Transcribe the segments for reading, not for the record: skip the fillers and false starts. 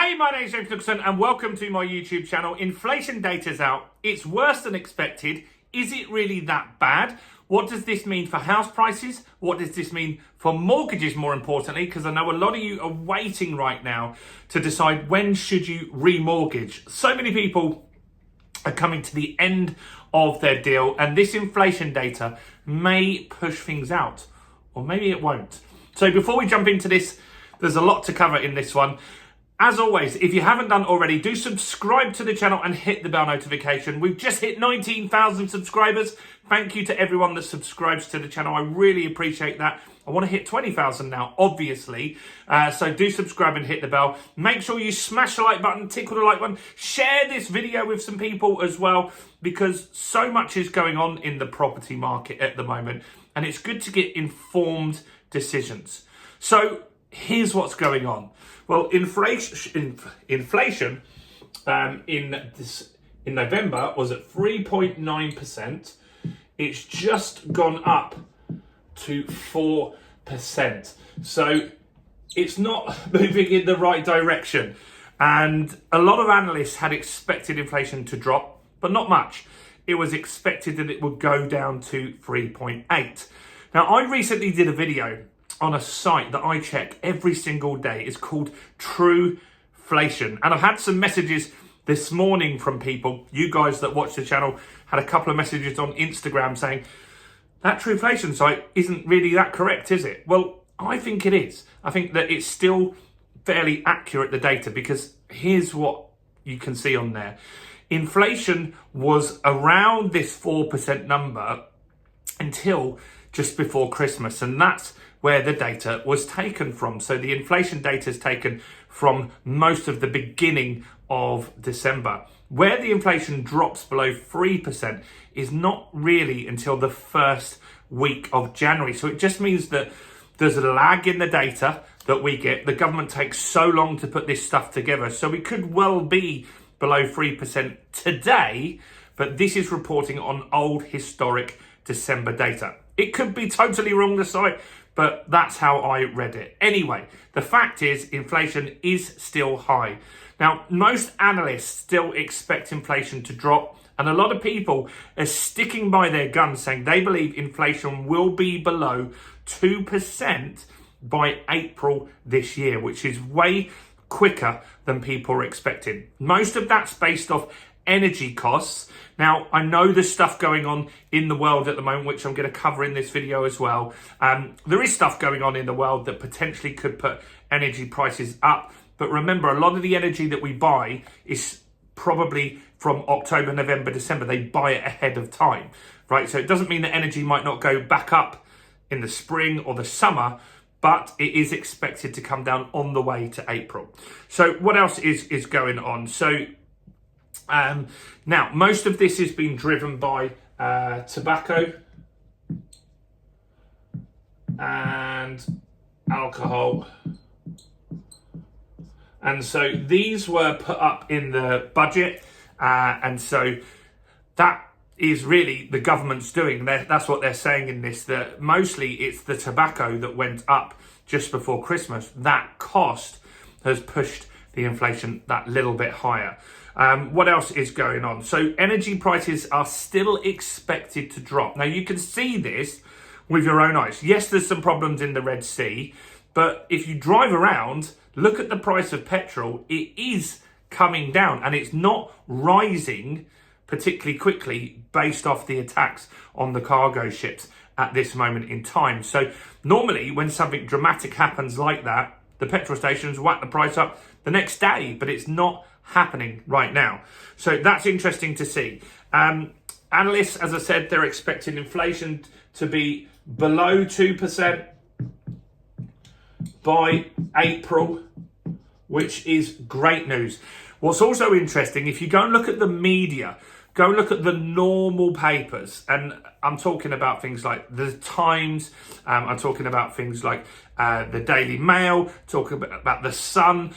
Hey, my name's James Nicholson and welcome to my YouTube channel. Inflation data's out. It's worse than expected. Is it really that bad? What does this mean for house prices? What does this mean for mortgages, more importantly? Because I know a lot of you are waiting right now to decide when should you remortgage. So many people are coming to the end of their deal and this inflation data may push things out, or maybe it won't. So before we jump into this, there's a lot to cover in this one. As always, if you haven't done already, do subscribe to the channel and hit the bell notification. We've just hit 19,000 subscribers. Thank you to everyone that subscribes to the channel. I really appreciate that. I want to hit 20,000 now, obviously. So do subscribe and hit the bell. Make sure you smash the like button, tickle the like button. Share this video with some people as well, because so much is going on in the property market at the moment. And it's good to get informed decisions. So here's what's going on. Well, inflation in November was at 3.9%. It's just gone up to 4%. So it's not moving in the right direction. And a lot of analysts had expected inflation to drop, but not much. It was expected that it would go down to 3.8. Now, I recently did a video on a site that I check every single day. It's called Trueflation. And I've had some messages this morning from people. You guys that watch the channel had a couple of messages on Instagram saying, that Trueflation site isn't really that correct, is it? Well, I think it is. I think that it's still fairly accurate, the data, because here's what you can see on there. Inflation was around this 4% number until just before Christmas, and that's where the data was taken from. So the inflation data is taken from most of the beginning of December. Where the inflation drops below 3% is not really until the first week of January. So it just means that there's a lag in the data that we get. The government takes so long to put this stuff together. So we could well be below 3% today, but this is reporting on old historic December data. It could be totally wrong, the site, but that's how I read it. Anyway, the fact is inflation is still high. Now, most analysts still expect inflation to drop, and a lot of people are sticking by their guns saying they believe inflation will be below 2% by April this year, which is way quicker than people are expecting. Most of that's based off energy costs. Now, I know there's stuff going on in the world at the moment, which I'm going to cover in this video as well. There is stuff going on in the world that potentially could put energy prices up. But remember, a lot of the energy that we buy is probably from October, November, December. They buy it ahead of time, right? So it doesn't mean that energy might not go back up in the spring or the summer, but it is expected to come down on the way to April. So what else is going on? So now, most of this is being driven by tobacco and alcohol. And so these were put up in the budget. And so that is really the government's doing. That's what they're saying in this, that mostly it's the tobacco that went up just before Christmas. That cost has pushed the inflation that little bit higher. What else is going on? So energy prices are still expected to drop. Now, you can see this with your own eyes. Yes, there's some problems in the Red Sea, but if you drive around, look at the price of petrol, it is coming down and it's not rising particularly quickly based off the attacks on the cargo ships at this moment in time. So normally when something dramatic happens like that, the petrol stations whack the price up the next day, but it's not happening right now. So that's interesting to see. Analysts, as I said, they're expecting inflation to be below 2% by April, which is great news. What's also interesting, if you go and look at the media, go and look at the normal papers, and I'm talking about things like the Times, I'm talking about things like the Daily Mail, talking about the Sun,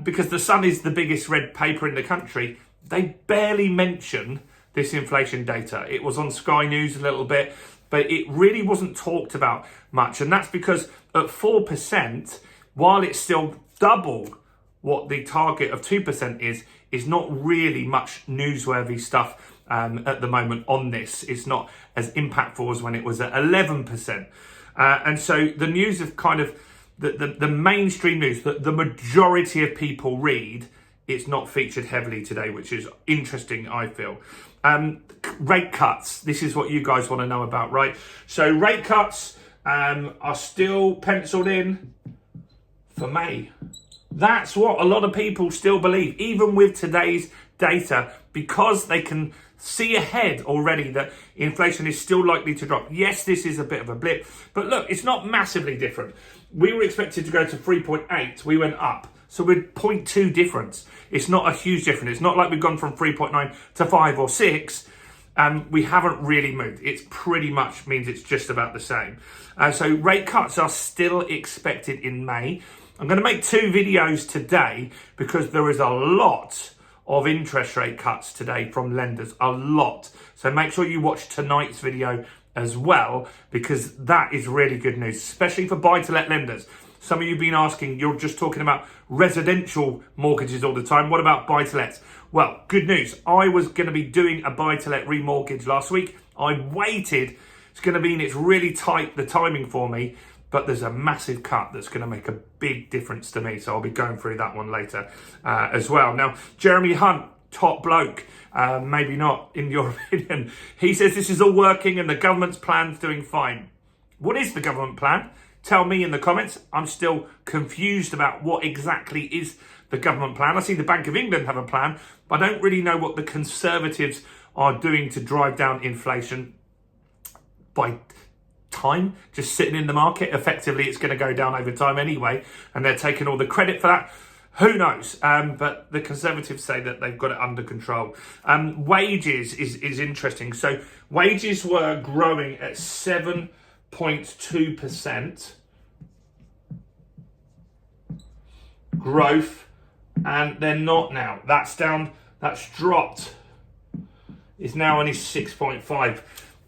because the Sun is the biggest red paper in the country. They barely mention this inflation data. It was on Sky News a little bit, but it really wasn't talked about much. And that's because at 4%, while it's still double what the target of 2% is not really much newsworthy stuff at the moment on this. It's not as impactful as when it was at 11%. And so the news of kind of the mainstream news that the majority of people read, it's not featured heavily today, which is interesting, I feel. Rate cuts. This is what you guys want to know about, right? So rate cuts are still penciled in for May. That's what a lot of people still believe, even with today's data, because they can see ahead already that inflation is still likely to drop. Yes, this is a bit of a blip, but look, it's not massively different. We were expected to go to 3.8, we went up. So we're 0.2 difference. It's not a huge difference. It's not like we've gone from 3.9 to 5 or 6. We haven't really moved. It's pretty much means it's just about the same. So rate cuts are still expected in May. I'm going to make 2 videos today because there is a lot of interest rate cuts today from lenders, a lot. So make sure you watch tonight's video as well, because that is really good news, especially for buy-to-let lenders. Some of you have been asking, you're just talking about residential mortgages all the time. What about buy-to-lets? Well, good news. I was going to be doing a buy-to-let remortgage last week. I waited. It's going to be, it's really tight, the timing for me, but there's a massive cut that's going to make a big difference to me. So I'll be going through that one later as well. Now, Jeremy Hunt, top bloke. Maybe not, in your opinion. He says this is all working and the government's plan's doing fine. What is the government plan? Tell me in the comments. I'm still confused about what exactly is the government plan. I see the Bank of England have a plan, but I don't really know what the Conservatives are doing to drive down inflation by time, just sitting in the market. Effectively, it's going to go down over time anyway, and they're taking all the credit for that. Who knows? But the Conservatives say that they've got it under control. Wages is interesting. So wages were growing at 7.2% growth, and they're not now. That's down, that's dropped. It's now only 6.5.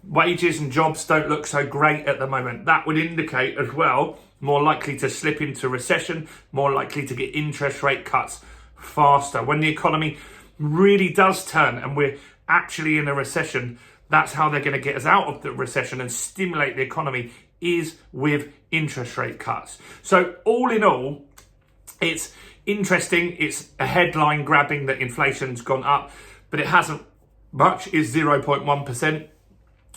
Wages and jobs don't look so great at the moment. That would indicate as well, more likely to slip into recession, more likely to get interest rate cuts faster. When the economy really does turn and we're actually in a recession, that's how they're going to get us out of the recession and stimulate the economy, is with interest rate cuts. So all in all, it's interesting. It's a headline grabbing that inflation's gone up, but it hasn't much, is 0.1%.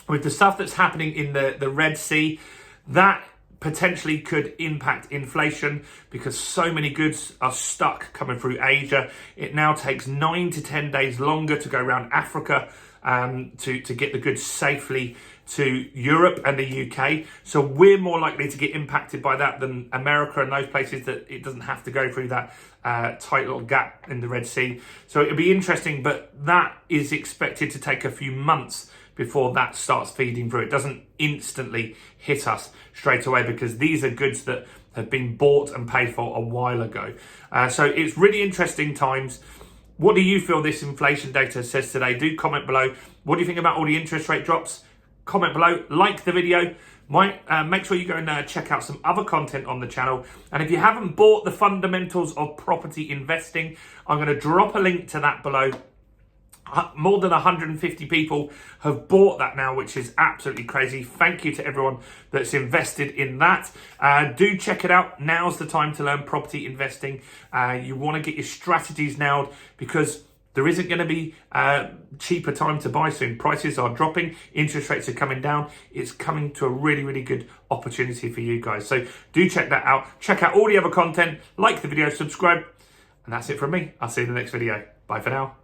With the stuff that's happening in the Red Sea, that potentially could impact inflation because so many goods are stuck coming through Asia. It now takes 9 to 10 days longer to go around Africa to get the goods safely to Europe and the UK. So we're more likely to get impacted by that than America and those places that it doesn't have to go through that tight little gap in the Red Sea. So it'll be interesting, but that is expected to take a few months before that starts feeding through. It doesn't instantly hit us straight away because these are goods that have been bought and paid for a while ago. So it's really interesting times. What do you feel this inflation data says today? Do comment below. What do you think about all the interest rate drops? Comment below, like the video. Make sure you go and check out some other content on the channel. And if you haven't bought the Fundamentals of Property Investing, I'm going to drop a link to that below. More than 150 people have bought that now, which is absolutely crazy. Thank you to everyone that's invested in that. Do check it out. Now's the time to learn property investing. You want to get your strategies nailed because there isn't going to be cheaper time to buy soon. Prices are dropping. Interest rates are coming down. It's coming to a really, really good opportunity for you guys. So do check that out. Check out all the other content. Like the video, subscribe. And that's it from me. I'll see you in the next video. Bye for now.